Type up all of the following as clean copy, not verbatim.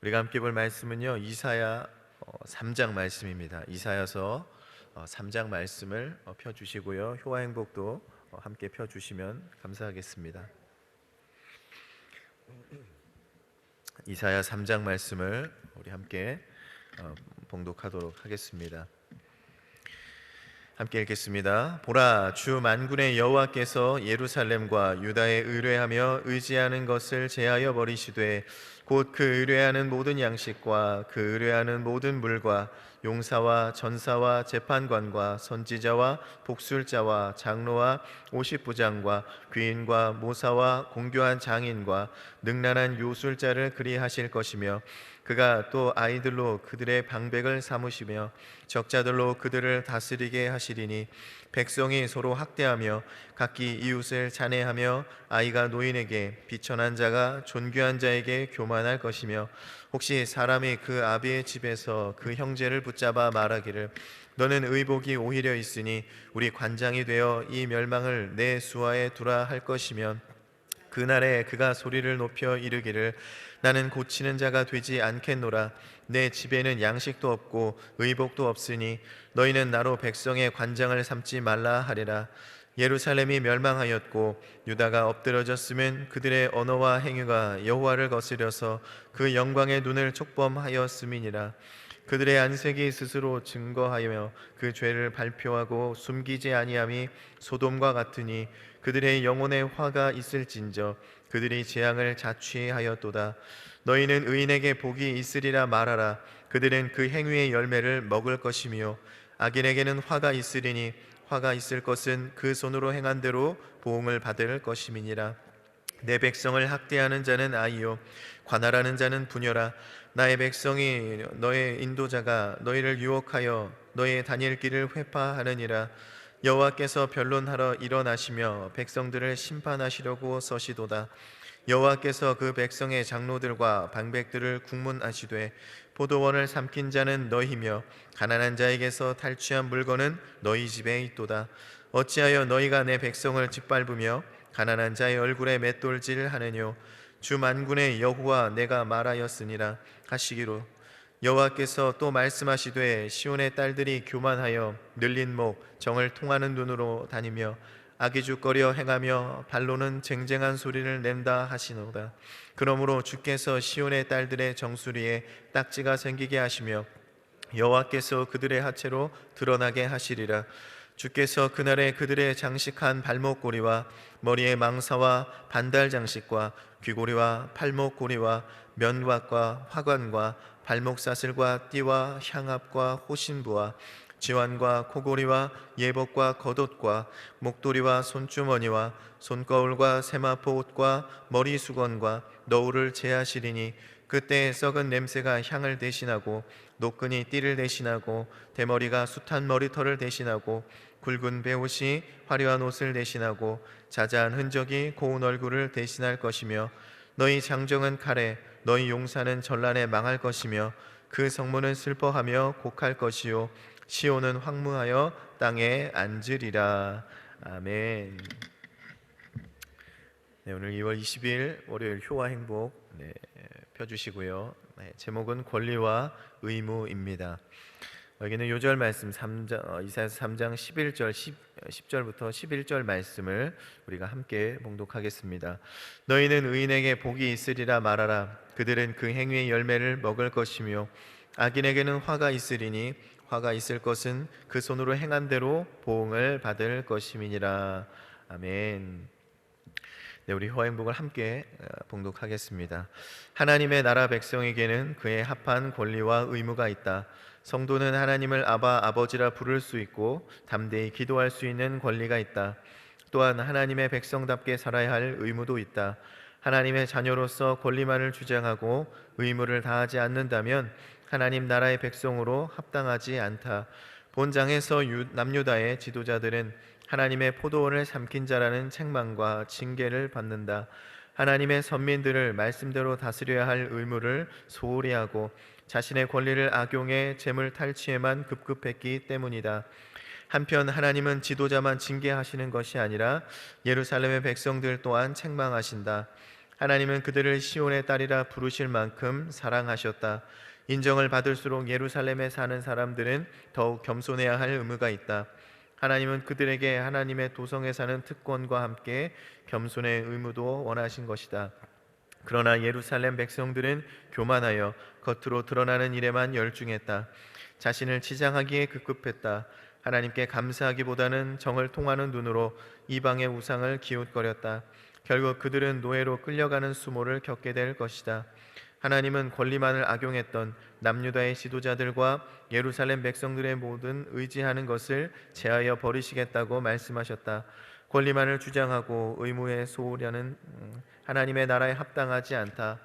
우리가 함께 볼 말씀은요, 이사야 3장 말씀입니다. 이사야서 3장 말씀을 펴주시고요, 효와 행복도 함께 펴주시면 감사하겠습니다. 이사야 3장 말씀을 우리 함께 봉독하도록 하겠습니다. 함께 읽겠습니다. 보라, 주 만군의 여호와께서 예루살렘과 유다에 의뢰하며 의지하는 것을 제하여 버리시되 곧 그 의뢰하는 모든 양식과 그 의뢰하는 모든 물과 용사와 전사와 재판관과 선지자와 복술자와 장로와 오십부장과 귀인과 모사와 공교한 장인과 능란한 요술자를 그리하실 것이며 그가 또 아이들로 그들의 방백을 삼으시며 적자들로 그들을 다스리게 하시리니 백성이 서로 학대하며 각기 이웃을 잔해하며 아이가 노인에게 비천한 자가 존귀한 자에게 교만할 것이며 혹시 사람이 그 아비의 집에서 그 형제를 붙잡아 말하기를 너는 의복이 오히려 있으니 우리 관장이 되어 이 멸망을 내 수하에 두라 할 것이면 그날에 그가 소리를 높여 이르기를 나는 고치는 자가 되지 않겠노라. 내 집에는 양식도 없고 의복도 없으니 너희는 나로 백성의 관장을 삼지 말라 하리라. 예루살렘이 멸망하였고 유다가 엎드러졌으면 그들의 언어와 행위가 여호와를 거스려서 그 영광의 눈을 촉범하였음이니라. 그들의 안색이 스스로 증거하여 그 죄를 발표하고 숨기지 아니함이 소돔과 같으니 그들의 영혼에 화가 있을진저 그들이 재앙을 자취하였도다. 너희는 의인에게 복이 있으리라 말하라. 그들은 그 행위의 열매를 먹을 것이며 악인에게는 화가 있으리니 화가 있을 것은 그 손으로 행한 대로 보응을 받을 것임이니라. 내 백성을 학대하는 자는 아이요 관할하는 자는 부녀라. 나의 백성이 너의 인도자가 너희를 유혹하여 너의 다닐 길을 회파하느니라. 여호와께서 변론하러 일어나시며 백성들을 심판하시려고 서시도다. 여호와께서 그 백성의 장로들과 방백들을 국문하시되 포도원을 삼킨 자는 너희며 가난한 자에게서 탈취한 물건은 너희 집에 있도다. 어찌하여 너희가 내 백성을 짓밟으며 가난한 자의 얼굴에 맷돌질 하느뇨. 주 만군의 여호와 내가 말하였으니라 하시기로 여호와께서 또 말씀하시되 시온의 딸들이 교만하여 늘린 목 정을 통하는 눈으로 다니며 악의죽거려 행하며 발로는 쟁쟁한 소리를 낸다 하시노다. 그러므로 주께서 시온의 딸들의 정수리에 딱지가 생기게 하시며 여호와께서 그들의 하체로 드러나게 하시리라. 주께서 그날에 그들의 장식한 발목고리와 머리의 망사와 반달 장식과 귀고리와 팔목고리와 면왁과 화관과 발목사슬과 띠와 향압과 호신부와 지환과 코고리와 예복과 겉옷과 목도리와 손주머니와 손거울과 세마포 옷과 머리 수건과 너울을 제하시리니 그때 썩은 냄새가 향을 대신하고 노끈이 띠를 대신하고 대머리가 숱한 머리털을 대신하고 굵은 베옷이 화려한 옷을 대신하고 자자한 흔적이 고운 얼굴을 대신할 것이며 너희 장정은 칼에 너희 용사는 전란에 망할 것이며 그 성문은 슬퍼하며 곡할 것이요 시온은 황무하여 땅에 앉으리라. 아멘. 네, 오늘 2월 20일 월요일 효와 행복 펴주시고요. 제목은 권리와 의무입니다. 여기는 요절 말씀 이사야서 3장 11절 10절부터 11절 말씀을 우리가 함께 봉독하겠습니다. 너희는 의인에게 복이 있으리라 말하라. 그들은 그 행위의 열매를 먹을 것이며 악인에게는 화가 있으리니 화가 있을 것은 그 손으로 행한 대로 보응을 받을 것임이니라. 아멘. 네, 우리 효행복을 함께 봉독하겠습니다. 하나님의 나라 백성에게는 그에 합한 권리와 의무가 있다. 성도는 하나님을 아바 아버지라 부를 수 있고 담대히 기도할 수 있는 권리가 있다. 또한 하나님의 백성답게 살아야 할 의무도 있다. 하나님의 자녀로서 권리만을 주장하고 의무를 다하지 않는다면 하나님 나라의 백성으로 합당하지 않다. 본장에서 남유다의 지도자들은 하나님의 포도원을 삼킨 자라는 책망과 징계를 받는다. 하나님의 선민들을 말씀대로 다스려야 할 의무를 소홀히 하고 자신의 권리를 악용해 재물 탈취에만 급급했기 때문이다. 한편 하나님은 지도자만 징계하시는 것이 아니라 예루살렘의 백성들 또한 책망하신다. 하나님은 그들을 시온의 딸이라 부르실 만큼 사랑하셨다. 인정을 받을수록 예루살렘에 사는 사람들은 더욱 겸손해야 할 의무가 있다. 하나님은 그들에게 하나님의 도성에 사는 특권과 함께 겸손의 의무도 원하신 것이다. 그러나 예루살렘 백성들은 교만하여 겉으로 드러나는 일에만 열중했다. 자신을 치장하기에 급급했다. 하나님께 감사하기보다는 정을 통하는 눈으로 이방의 우상을 기웃거렸다. 결국 그들은 노예로 끌려가는 수모를 겪게 될 것이다. 하나님은 권리만을 악용했던 남유다의 지도자들과 예루살렘 백성들의 모든 의지하는 것을 제하여 버리시겠다고 말씀하셨다. 권리만을 주장하고 의무에 소홀하는 하나님의 나라에 합당하지 않다.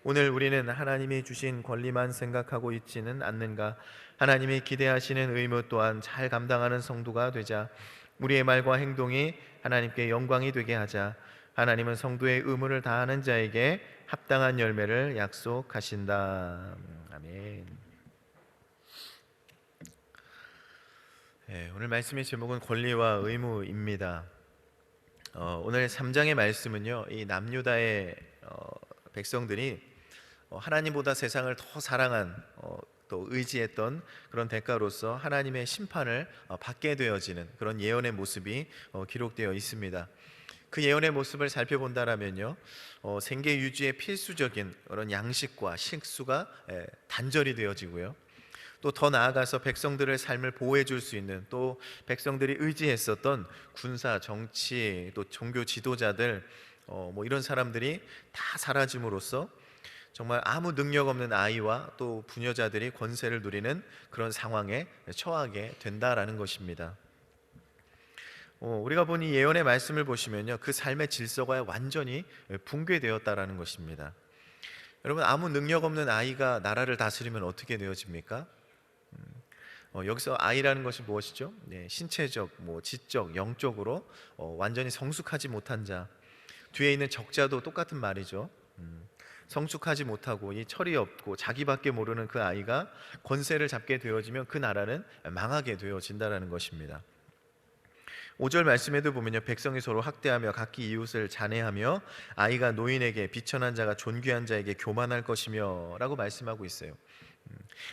오늘 우리는 하나님이 주신 권리만 생각하고 있지는 않는가? 하나님이 기대하시는 의무 또한 잘 감당하는 성도가 되자. 우리의 말과 행동이 하나님께 영광이 되게 하자. 하나님은 성도의 의무를 다하는 자에게 합당한 열매를 약속하신다. 아멘. 네, 오늘 말씀의 제목은 권리와 의무입니다. 오늘 3장의 말씀은요, 이 남유다의 백성들이 하나님보다 세상을 더 사랑한 또 의지했던 그런 대가로서 하나님의 심판을 받게 되어지는 그런 예언의 모습이 기록되어 있습니다. 그 예언의 모습을 살펴본다면요, 생계 유지의 필수적인 그런 양식과 식수가 단절이 되어지고요, 또 더 나아가서 백성들의 삶을 보호해 줄 수 있는, 또 백성들이 의지했었던 군사, 정치, 또 종교 지도자들, 이런 사람들이 다 사라짐으로써 정말 아무 능력 없는 아이와 또 부녀자들이 권세를 누리는 그런 상황에 처하게 된다라는 것입니다. 우리가 본 이 예언의 말씀을 보시면요, 그 삶의 질서가 완전히 붕괴되었다라는 것입니다. 여러분, 아무 능력 없는 아이가 나라를 다스리면 어떻게 되어집니까? 여기서 아이라는 것이 무엇이죠? 네, 신체적, 지적, 영적으로 완전히 성숙하지 못한 자. 뒤에 있는 적자도 똑같은 말이죠. 성숙하지 못하고 이 철이 없고 자기밖에 모르는 그 아이가 권세를 잡게 되어지면 그 나라는 망하게 되어진다라는 것입니다. 5절 말씀에도 보면요, 백성이 서로 학대하며 각기 이웃을 잔해하며 아이가 노인에게, 비천한 자가 존귀한 자에게 교만할 것이며 라고 말씀하고 있어요.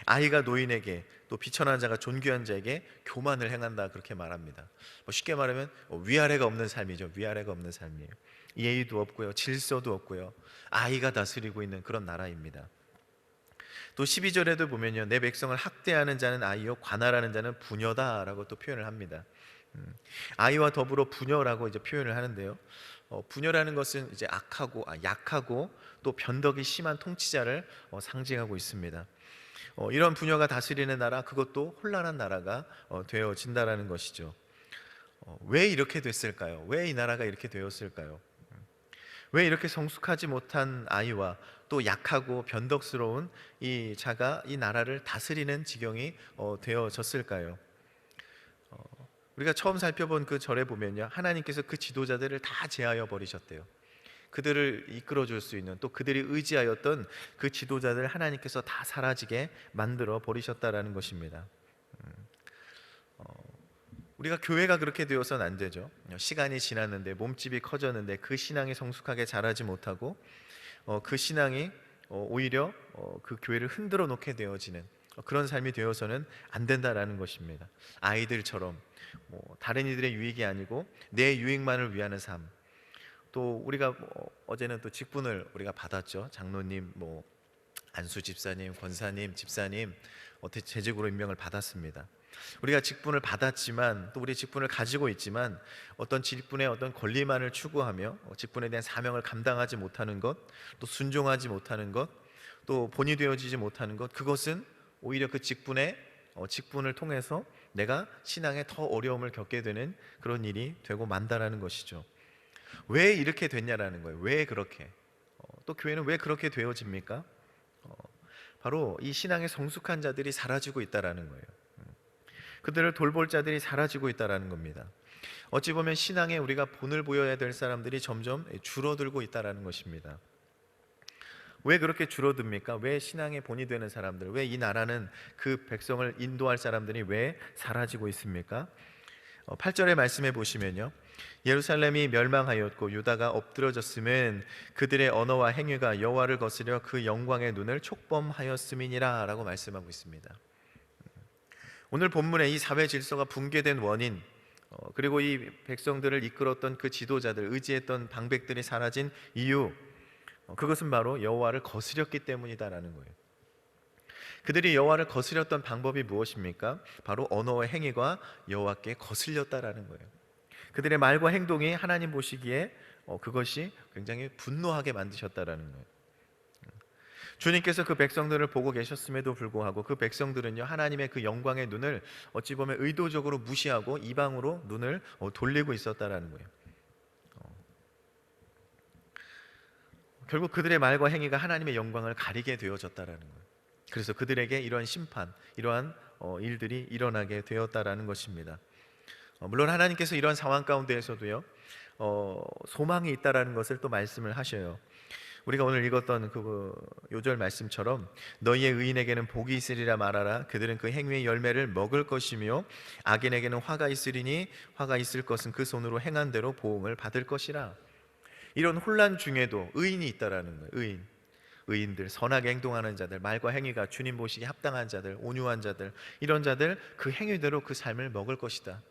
아이가 노인에게, 또 비천한 자가 존귀한 자에게 교만을 행한다, 그렇게 말합니다. 쉽게 말하면 위아래가 없는 삶이죠. 위아래가 없는 삶이에요. 예의도 없고요, 질서도 없고요, 아이가 다스리고 있는 그런 나라입니다. 또 12절에도 보면요, 내 백성을 학대하는 자는 아이요 관할하는 자는 부녀다라고 또 표현을 합니다. 아이와 더불어 부녀라고 이제 표현을 하는데요, 부녀라는 것은 이제 약하고 또 변덕이 심한 통치자를 상징하고 있습니다. 이런 부녀가 다스리는 나라, 그것도 혼란한 나라가 되어진다라는 것이죠. 왜 이렇게 됐을까요? 왜 이 나라가 이렇게 되었을까요? 왜 이렇게 성숙하지 못한 아이와 또 약하고 변덕스러운 이 자가 이 나라를 다스리는 지경이 되어졌을까요? 우리가 처음 살펴본 그 절에 보면요, 하나님께서 그 지도자들을 다 제하여 버리셨대요. 그들을 이끌어줄 수 있는, 또 그들이 의지하였던 그 지도자들 하나님께서 다 사라지게 만들어 버리셨다라는 것입니다. 우리가 교회가 그렇게 되어서는 안 되죠. 시간이 지났는데, 몸집이 커졌는데 그 신앙이 성숙하게 자라지 못하고 그 신앙이 오히려 그 교회를 흔들어 놓게 되어지는 그런 삶이 되어서는 안 된다라는 것입니다. 아이들처럼 다른 이들의 유익이 아니고 내 유익만을 위하는 삶. 또 우리가 어제는 또 직분을 우리가 받았죠. 장로님, 안수 집사님, 권사님, 집사님 재직으로 임명을 받았습니다. 우리가 직분을 받았지만, 또 우리 직분을 가지고 있지만 어떤 직분의 어떤 권리만을 추구하며 직분에 대한 사명을 감당하지 못하는 것, 또 순종하지 못하는 것, 또 본이 되어지지 못하는 것, 그것은 오히려 그 직분을 통해서 내가 신앙에 더 어려움을 겪게 되는 그런 일이 되고 만다라는 것이죠. 왜 이렇게 됐냐라는 거예요. 왜 그렇게? 또 교회는 왜 그렇게 되어집니까? 바로 이 신앙의 성숙한 자들이 사라지고 있다라는 거예요. 그들을 돌볼 자들이 사라지고 있다라는 겁니다. 어찌 보면 신앙에 우리가 본을 보여야 될 사람들이 점점 줄어들고 있다라는 것입니다. 왜 그렇게 줄어듭니까? 왜 신앙의 본이 되는 사람들, 왜 이 나라는 그 백성을 인도할 사람들이 왜 사라지고 있습니까? 8절의 말씀해 보시면요, 예루살렘이 멸망하였고 유다가 엎드러졌음은 그들의 언어와 행위가 여호와를 거스려 그 영광의 눈을 촉범하였음이니라 라고 말씀하고 있습니다. 오늘 본문의 이 사회 질서가 붕괴된 원인, 그리고 이 백성들을 이끌었던 그 지도자들, 의지했던 방백들이 사라진 이유, 그것은 바로 여호와를 거스렸기 때문이다라는 거예요. 그들이 여호와를 거스렸던 방법이 무엇입니까? 바로 언어와 행위가 여호와께 거슬렸다라는 거예요. 그들의 말과 행동이 하나님 보시기에 그것이 굉장히 분노하게 만드셨다라는 거예요. 주님께서 그 백성들을 보고 계셨음에도 불구하고 그 백성들은요, 하나님의 그 영광의 눈을 어찌 보면 의도적으로 무시하고 이방으로 눈을 돌리고 있었다라는 거예요. 결국 그들의 말과 행위가 하나님의 영광을 가리게 되어졌다라는 거예요. 그래서 그들에게 이러한 심판, 이러한 일들이 일어나게 되었다라는 것입니다. 물론 하나님께서 이러한 상황 가운데에서도요, 소망이 있다라는 것을 또 말씀을 하셔요. 우리가 오늘 읽었던 그 요절 말씀처럼 너희의 의인에게는 복이 있으리라 말하라. 그들은 그 행위의 열매를 먹을 것이며 악인에게는 화가 있으리니 화가 있을 것은 그 손으로 행한 대로 보응을 받을 것이라. 이런 혼란 중에도 의인이 있다라는 거예요. 의인들, 선하게 행동하는 자들, 말과 행위가 주님 보시기에 합당한 자들, 온유한 자들, 이런 자들 그 행위대로 그 삶을 먹을 것이다.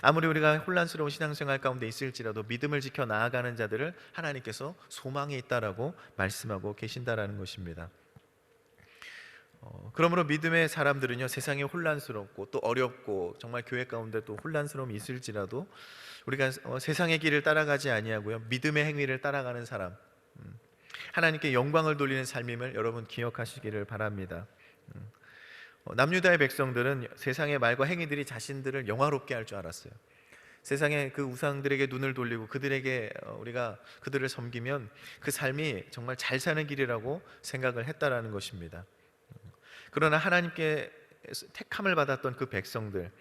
아무리 우리가 혼란스러운 신앙생활 가운데 있을지라도 믿음을 지켜 나아가는 자들을 하나님께서 소망이 있다라고 말씀하고 계신다라는 것입니다. 그러므로 믿음의 사람들은요, 세상이 혼란스럽고 또 어렵고 정말 교회 가운데 또 혼란스러움이 있을지라도 우리가 세상의 길을 따라가지 아니하고요, 믿음의 행위를 따라가는 사람, 하나님께 영광을 돌리는 삶임을 여러분 기억하시기를 바랍니다. 남유다의 백성들은 세상의 말과 행위들이 자신들을 영화롭게 할 줄 알았어요. 세상의 그 우상들에게 눈을 돌리고 그들에게 우리가 그들을 섬기면 그 삶이 정말 잘 사는 길이라고 생각을 했다라는 것입니다. 그러나 하나님께 택함을 받았던 그 백성들,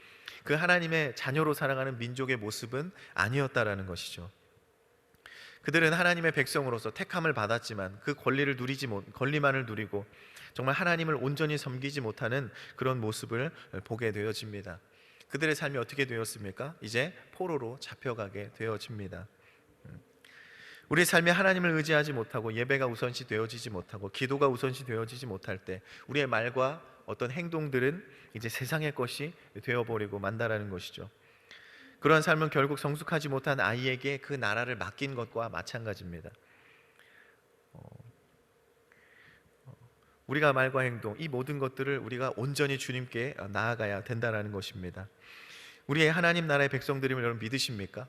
그 하나님의 자녀로 살아가는 민족의 모습은 아니었다라는 것이죠. 그들은 하나님의 백성으로서 택함을 받았지만 그 권리만을 누리고 정말 하나님을 온전히 섬기지 못하는 그런 모습을 보게 되어집니다. 그들의 삶이 어떻게 되었습니까? 이제 포로로 잡혀가게 되어집니다. 우리의 삶이 하나님을 의지하지 못하고 예배가 우선시 되어지지 못하고 기도가 우선시 되어지지 못할 때 우리의 말과 어떤 행동들은 이제 세상의 것이 되어버리고 만다라는 것이죠. 그러한 삶은 결국 성숙하지 못한 아이에게 그 나라를 맡긴 것과 마찬가지입니다. 우리가 말과 행동, 이 모든 것들을 우리가 온전히 주님께 나아가야 된다는 것입니다. 우리의 하나님 나라의 백성들임을 여러분 믿으십니까?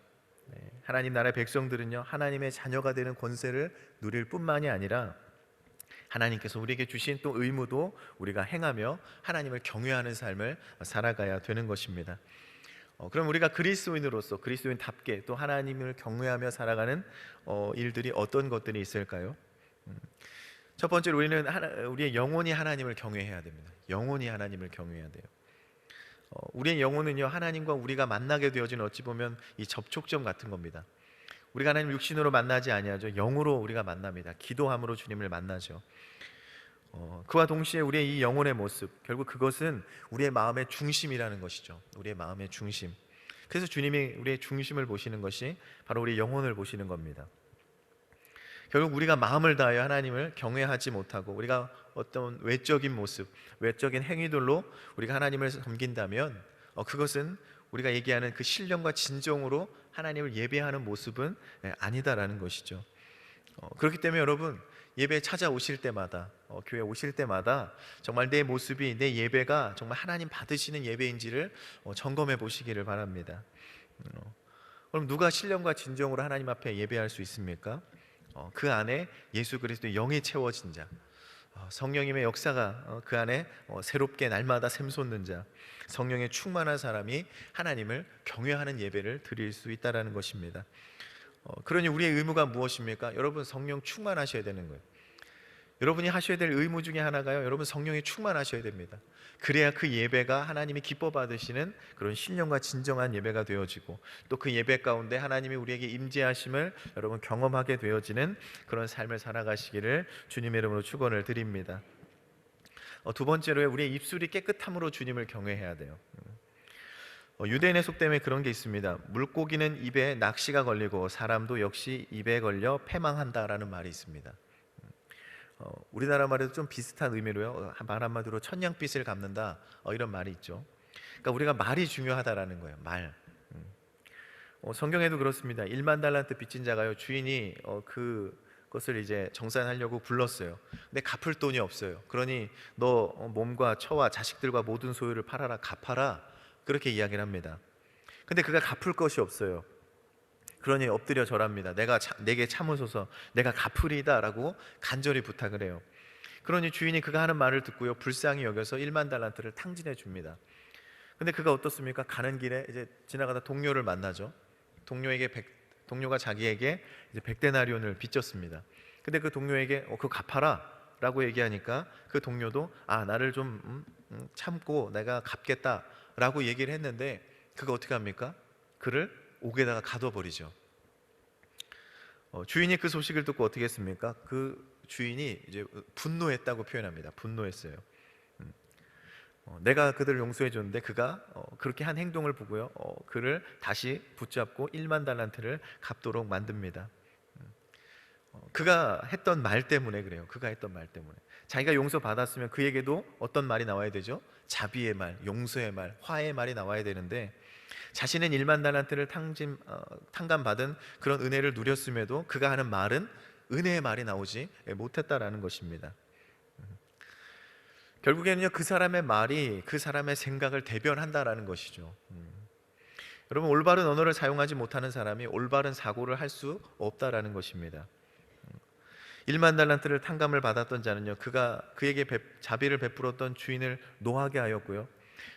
하나님 나라의 백성들은요, 하나님의 자녀가 되는 권세를 누릴 뿐만이 아니라 하나님께서 우리에게 주신 또 의무도 우리가 행하며 하나님을 경외하는 삶을 살아가야 되는 것입니다. 그럼 우리가 그리스도인으로서 그리스도인답게 또 하나님을 경외하며 살아가는 일들이 어떤 것들이 있을까요? 첫 번째로 우리의 영혼이 하나님을 경외해야 됩니다. 영혼이 하나님을 경외해야 돼요. 우리의 영혼은요, 하나님과 우리가 만나게 되어진 어찌 보면 이 접촉점 같은 겁니다. 우리가 하나님 육신으로 만나지 아니하죠. 영으로 우리가 만납니다. 기도함으로 주님을 만나죠. 그와 동시에 우리의 이 영혼의 모습, 결국 그것은 우리의 마음의 중심이라는 것이죠. 우리의 마음의 중심. 그래서 주님이 우리의 중심을 보시는 것이 바로 우리 영혼을 보시는 겁니다. 결국 우리가 마음을 다하여 하나님을 경외하지 못하고 우리가 어떤 외적인 모습, 외적인 행위들로 우리가 하나님을 섬긴다면 그것은 우리가 얘기하는 그 신령과 진정으로 하나님을 예배하는 모습은 아니다라는 것이죠. 그렇기 때문에 여러분, 예배에 찾아오실 때마다 교회 오실 때마다 정말 내 모습이, 내 예배가 정말 하나님 받으시는 예배인지를 점검해 보시기를 바랍니다. 그럼 누가 신령과 진정으로 하나님 앞에 예배할 수 있습니까? 그 안에 예수 그리스도의 영이 채워진 자, 성령님의 역사가 그 안에 새롭게 날마다 샘솟는 자, 성령에 충만한 사람이 하나님을 경외하는 예배를 드릴 수 있다는 것입니다. 그러니 우리의 의무가 무엇입니까? 여러분, 성령 충만하셔야 되는 거예요. 여러분이 하셔야 될 의무 중에 하나가요, 여러분 성령에 충만하셔야 됩니다. 그래야 그 예배가 하나님이 기뻐 받으시는 그런 신령과 진정한 예배가 되어지고 또 그 예배 가운데 하나님이 우리에게 임재하심을 여러분 경험하게 되어지는 그런 삶을 살아가시기를 주님의 이름으로 축원을 드립니다. 두 번째로 우리의 입술이 깨끗함으로 주님을 경외해야 돼요. 유대인의 속담에 그런 게 있습니다. 물고기는 입에 낚시가 걸리고 사람도 역시 입에 걸려 패망한다라는 말이 있습니다. 우리나라 말에도 좀 비슷한 의미로요. 말 한마디로 천냥빚을 갚는다, 이런 말이 있죠. 그러니까 우리가 말이 중요하다라는 거예요. 말. 성경에도 그렇습니다. 1만 달란트 빚진 자가요, 주인이 그것을 이제 정산하려고 불렀어요. 근데 갚을 돈이 없어요. 그러니 너 몸과 처와 자식들과 모든 소유를 팔아라, 갚아라, 그렇게 이야기를 합니다. 근데 그가 갚을 것이 없어요. 그러니 엎드려 절합니다. 내게 참으소서, 내가 갚으리다라고 간절히 부탁을 해요. 그러니 주인이 그가 하는 말을 듣고요, 불쌍히 여겨서 1만 달란트를 탕진해 줍니다. 근데 그가 어떻습니까? 가는 길에 이제 지나가다 동료를 만나죠. 동료가 자기에게 이제 100데나리온을 빚졌습니다. 근데 그 동료에게 그거 갚아라라고 얘기하니까 그 동료도 나를 좀 참고 내가 갚겠다라고 얘기를 했는데, 그가 어떻게 합니까? 그를 옥에다가 가둬버리죠. 주인이 그 소식을 듣고 어떻게 했습니까? 그 주인이 이제 분노했다고 표현합니다. 분노했어요. 내가 그들을 용서해 줬는데 그가 그렇게 한 행동을 보고요, 그를 다시 붙잡고 1만 달란트를 갚도록 만듭니다. 그가 했던 말 때문에 그래요. 그가 했던 말 때문에. 자기가 용서받았으면 그에게도 어떤 말이 나와야 되죠? 자비의 말, 용서의 말, 화해의 말이 나와야 되는데, 자신은 1만 달란트를 탕감받은 그런 은혜를 누렸음에도 그가 하는 말은 은혜의 말이 나오지 못했다라는 것입니다. 결국에는요, 그 사람의 말이 그 사람의 생각을 대변한다라는 것이죠. 여러분, 올바른 언어를 사용하지 못하는 사람이 올바른 사고를 할 수 없다라는 것입니다. 1만 달란트를 탕감을 받았던 자는요, 그에게 자비를 베풀었던 주인을 노하게 하였고요,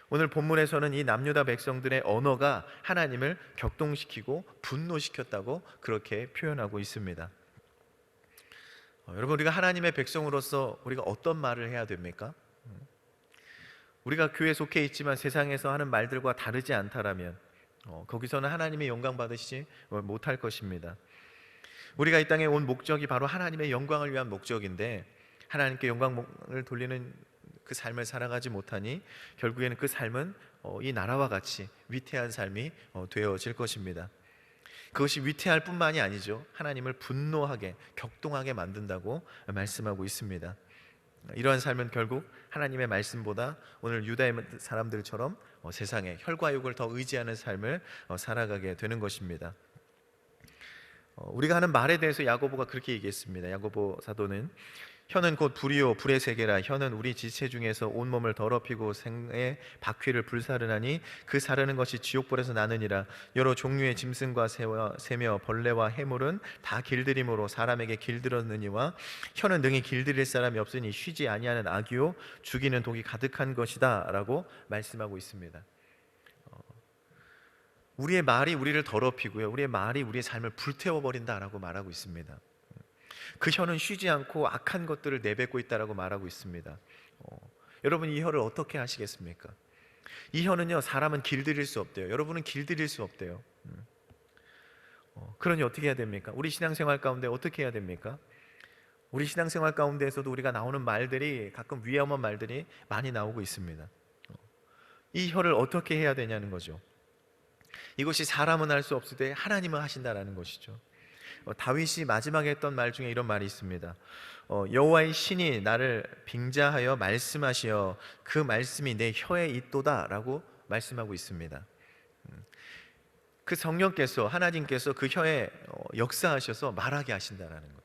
오늘 본문에서는 이 남유다 백성들의 언어가 하나님을 격동시키고 분노시켰다고 그렇게 표현하고 있습니다. 여러분, 우리가 하나님의 백성으로서 우리가 어떤 말을 해야 됩니까? 우리가 교회에 속해 있지만 세상에서 하는 말들과 다르지 않다라면 거기서는 하나님의 영광 받으시지 못할 것입니다. 우리가 이 땅에 온 목적이 바로 하나님의 영광을 위한 목적인데, 하나님께 영광을 돌리는 그 삶을 살아가지 못하니 결국에는 그 삶은 이 나라와 같이 위태한 삶이 되어질 것입니다. 그것이 위태할 뿐만이 아니죠, 하나님을 분노하게, 격동하게 만든다고 말씀하고 있습니다. 이러한 삶은 결국 하나님의 말씀보다 오늘 유다의 사람들처럼 세상에 혈과육을 더 의지하는 삶을 살아가게 되는 것입니다. 우리가 하는 말에 대해서 야고보가 그렇게 얘기했습니다. 야고보 사도는 혀는 곧 불이요 불의 세계라. 혀는 우리 지체 중에서 온몸을 더럽히고 생의 바퀴를 불사르나니 그 사르는 것이 지옥불에서 나느니라. 여러 종류의 짐승과 새며 벌레와 해물은 다 길들임으로 사람에게 길들었느니와 혀는 능히 길들일 사람이 없으니 쉬지 아니하는 악이요 죽이는 독이 가득한 것이다 라고 말씀하고 있습니다. 우리의 말이 우리를 더럽히고요, 우리의 말이 우리의 삶을 불태워버린다라고 말하고 있습니다. 그 혀는 쉬지 않고 악한 것들을 내뱉고 있다라고 말하고 있습니다. 여러분, 이 혀를 어떻게 하시겠습니까? 이 혀는요, 사람은 길들일 수 없대요. 여러분은 길들일 수 없대요. 그러니 어떻게 해야 됩니까? 우리 신앙생활 가운데 어떻게 해야 됩니까? 우리 신앙생활 가운데에서도 우리가 나오는 말들이 가끔 위험한 말들이 많이 나오고 있습니다. 이 혀를 어떻게 해야 되냐는 거죠. 이것이 사람은 할 수 없으되 하나님은 하신다라는 것이죠. 다윗이 마지막에 했던 말 중에 이런 말이 있습니다. 여호와의 신이 나를 빙자하여 말씀하시어 그 말씀이 내 혀에 있도다 라고 말씀하고 있습니다. 그 성령께서, 하나님께서 그 혀에 역사하셔서 말하게 하신다라는 거예요.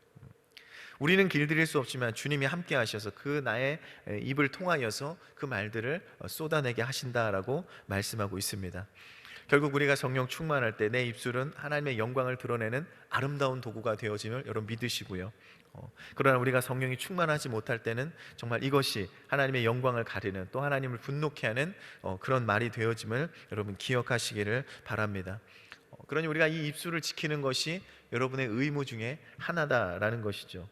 우리는 길들일 수 없지만 주님이 함께 하셔서 그 나의 입을 통하여서 그 말들을 쏟아내게 하신다라고 말씀하고 있습니다. 결국 우리가 성령 충만할 때 내 입술은 하나님의 영광을 드러내는 아름다운 도구가 되어짐을 여러분 믿으시고요, 그러나 우리가 성령이 충만하지 못할 때는 정말 이것이 하나님의 영광을 가리는, 또 하나님을 분노케 하는 그런 말이 되어짐을 여러분 기억하시기를 바랍니다. 그러니 우리가 이 입술을 지키는 것이 여러분의 의무 중에 하나다라는 것이죠.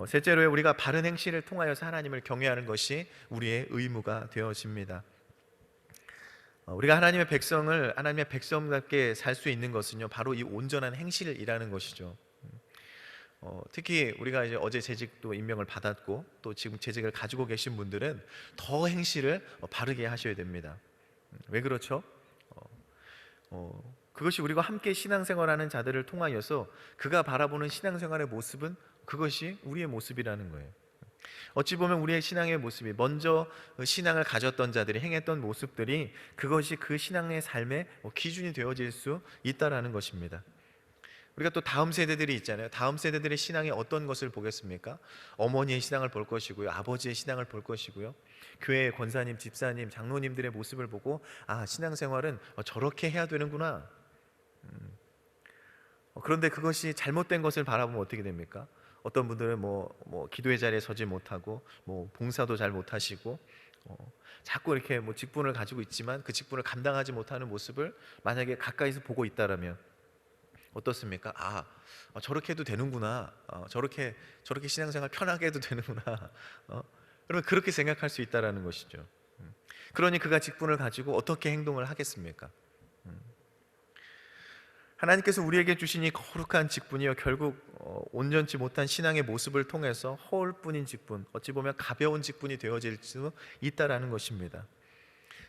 셋째로 우리가 바른 행실을 통하여서 하나님을 경외하는 것이 우리의 의무가 되어집니다. 우리가 하나님의 백성답게 살 수 있는 것은요, 바로 이 온전한 행실이라는 것이죠. 특히 우리가 이제 어제 재직도 임명을 받았고 또 지금 재직을 가지고 계신 분들은 더 행실을 바르게 하셔야 됩니다. 왜 그렇죠? 그것이 우리가 함께 신앙생활하는 자들을 통하여서 그가 바라보는 신앙생활의 모습은 그것이 우리의 모습이라는 거예요. 어찌 보면 우리의 신앙의 모습이 먼저 신앙을 가졌던 자들이 행했던 모습들이 그것이 그 신앙의 삶의 기준이 되어질 수 있다라는 것입니다. 우리가 또 다음 세대들이 있잖아요. 다음 세대들의 신앙이 어떤 것을 보겠습니까? 어머니의 신앙을 볼 것이고요, 아버지의 신앙을 볼 것이고요, 교회의 권사님, 집사님, 장로님들의 모습을 보고 신앙생활은 저렇게 해야 되는구나. 그런데 그것이 잘못된 것을 바라보면 어떻게 됩니까? 어떤 분들은 기도의 자리에 서지 못하고 봉사도 잘 못하시고 자꾸 이렇게 직분을 가지고 있지만 그 직분을 감당하지 못하는 모습을 만약에 가까이서 보고 있다라면 어떻습니까? 저렇게 해도 되는구나. 저렇게 신앙생활 편하게 해도 되는구나. 여러분 그렇게 생각할 수 있다라는 것이죠. 그러니 그가 직분을 가지고 어떻게 행동을 하겠습니까? 하나님께서 우리에게 주신 이 거룩한 직분이요, 결국 온전치 못한 신앙의 모습을 통해서 허울뿐인 직분, 어찌 보면 가벼운 직분이 되어질 수 있다라는 것입니다.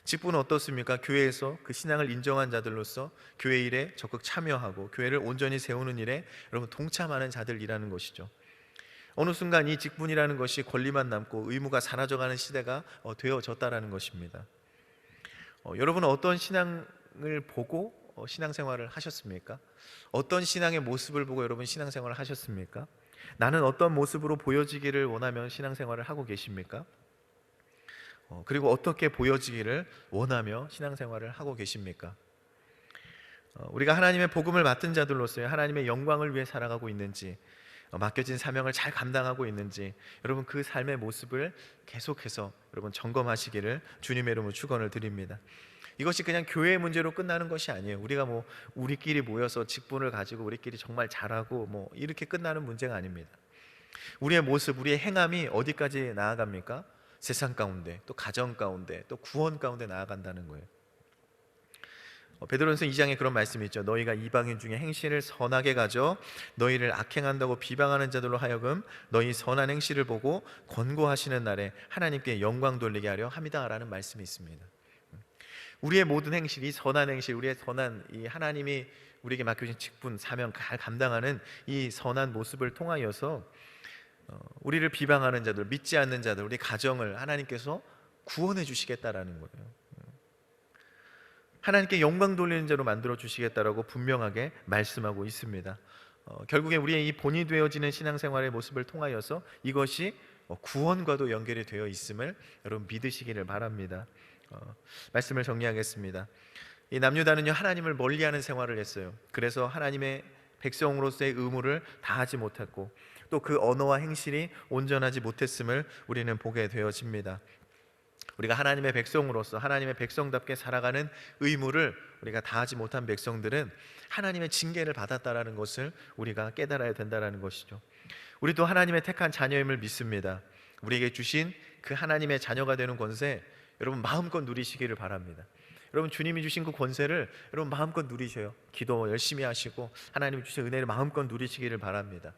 직분은 어떻습니까? 교회에서 그 신앙을 인정한 자들로서 교회 일에 적극 참여하고 교회를 온전히 세우는 일에 여러분 동참하는 자들이라는 것이죠. 어느 순간 이 직분이라는 것이 권리만 남고 의무가 사라져가는 시대가 되어졌다라는 것입니다. 여러분은 어떤 신앙을 보고 신앙생활을 하셨습니까? 어떤 신앙의 모습을 보고 여러분 신앙생활을 하셨습니까? 나는 어떤 모습으로 보여지기를 원하며 신앙생활을 하고 계십니까? 그리고 어떻게 보여지기를 원하며 신앙생활을 하고 계십니까? 우리가 하나님의 복음을 맡은 자들로서의 하나님의 영광을 위해 살아가고 있는지, 맡겨진 사명을 잘 감당하고 있는지 여러분 그 삶의 모습을 계속해서 여러분 점검하시기를 주님의 이름으로 축원을 드립니다. 이것이 그냥 교회의 문제로 끝나는 것이 아니에요. 우리가 우리끼리 모여서 직분을 가지고 우리끼리 정말 잘하고 이렇게 끝나는 문제가 아닙니다. 우리의 모습, 우리의 행함이 어디까지 나아갑니까? 세상 가운데, 또 가정 가운데, 또 구원 가운데 나아간다는 거예요. 베드로전서 2장에 그런 말씀이 있죠. 너희가 이방인 중에 행실을 선하게 가져 너희를 악행한다고 비방하는 자들로 하여금 너희 선한 행실을 보고 권고하시는 날에 하나님께 영광 돌리게 하려 함이다 라는 말씀이 있습니다. 우리의 모든 행실이 선한 행실, 우리의 선한 이 하나님이 우리에게 맡겨진 직분, 사명 잘 감당하는 이 선한 모습을 통하여서 우리를 비방하는 자들, 믿지 않는 자들, 우리 가정을 하나님께서 구원해 주시겠다라는 거예요. 하나님께 영광 돌리는 자로 만들어 주시겠다라고 분명하게 말씀하고 있습니다. 결국에 우리의 이 본이 되어지는 신앙생활의 모습을 통하여서 이것이 구원과도 연결이 되어 있음을 여러분 믿으시기를 바랍니다. 말씀을 정리하겠습니다. 이 남유다는요 하나님을 멀리하는 생활을 했어요. 그래서 하나님의 백성으로서의 의무를 다하지 못했고 또 그 언어와 행실이 온전하지 못했음을 우리는 보게 되어집니다. 우리가 하나님의 백성으로서 하나님의 백성답게 살아가는 의무를 우리가 다하지 못한 백성들은 하나님의 징계를 받았다라는 것을 우리가 깨달아야 된다라는 것이죠. 우리도 하나님의 택한 자녀임을 믿습니다. 우리에게 주신 그 하나님의 자녀가 되는 권세 여러분 마음껏 누리시기를 바랍니다. 여러분 주님이 주신 그 권세를 여러분 마음껏 누리셔요. 기도 열심히 하시고 하나님이 주신 은혜를 마음껏 누리시기를 바랍니다.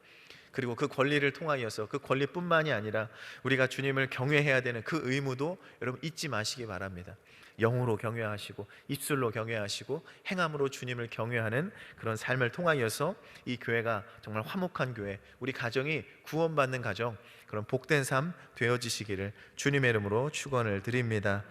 그리고 그 권리를 통하여서 그 권리뿐만이 아니라 우리가 주님을 경외해야 되는 그 의무도 여러분 잊지 마시기 바랍니다. 영으로 경외하시고 입술로 경외하시고 행함으로 주님을 경외하는 그런 삶을 통하여서 이 교회가 정말 화목한 교회, 우리 가정이 구원받는 가정, 그런 복된 삶 되어지시기를 주님의 이름으로 축원을 드립니다.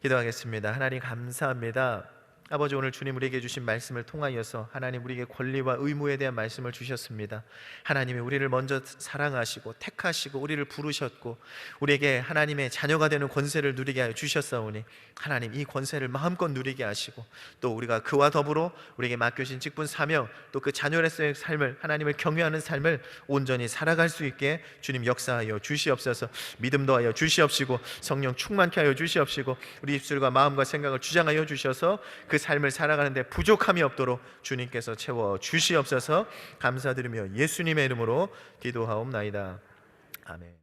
기도하겠습니다. 하나님 감사합니다. 아버지, 오늘 주님 우리에게 주신 말씀을 통하여서 하나님 우리에게 권리와 의무에 대한 말씀을 주셨습니다. 하나님이 우리를 먼저 사랑하시고 택하시고 우리를 부르셨고 우리에게 하나님의 자녀가 되는 권세를 누리게 하여 주셨사오니 하나님 이 권세를 마음껏 누리게 하시고 또 우리가 그와 더불어 우리에게 맡겨진 직분 사명 또 그 자녀로서의 삶을 하나님을 경외하는 삶을 온전히 살아갈 수 있게 주님 역사하여 주시옵소서. 믿음 더하여 주시옵시고 성령 충만케 하여 주시옵시고 우리 입술과 마음과 생각을 주장하여 주셔서 그 삶을 살아가는데 부족함이 없도록 주님께서 채워 주시옵소서. 감사드리며 예수님의 이름으로 기도하옵나이다. 아멘.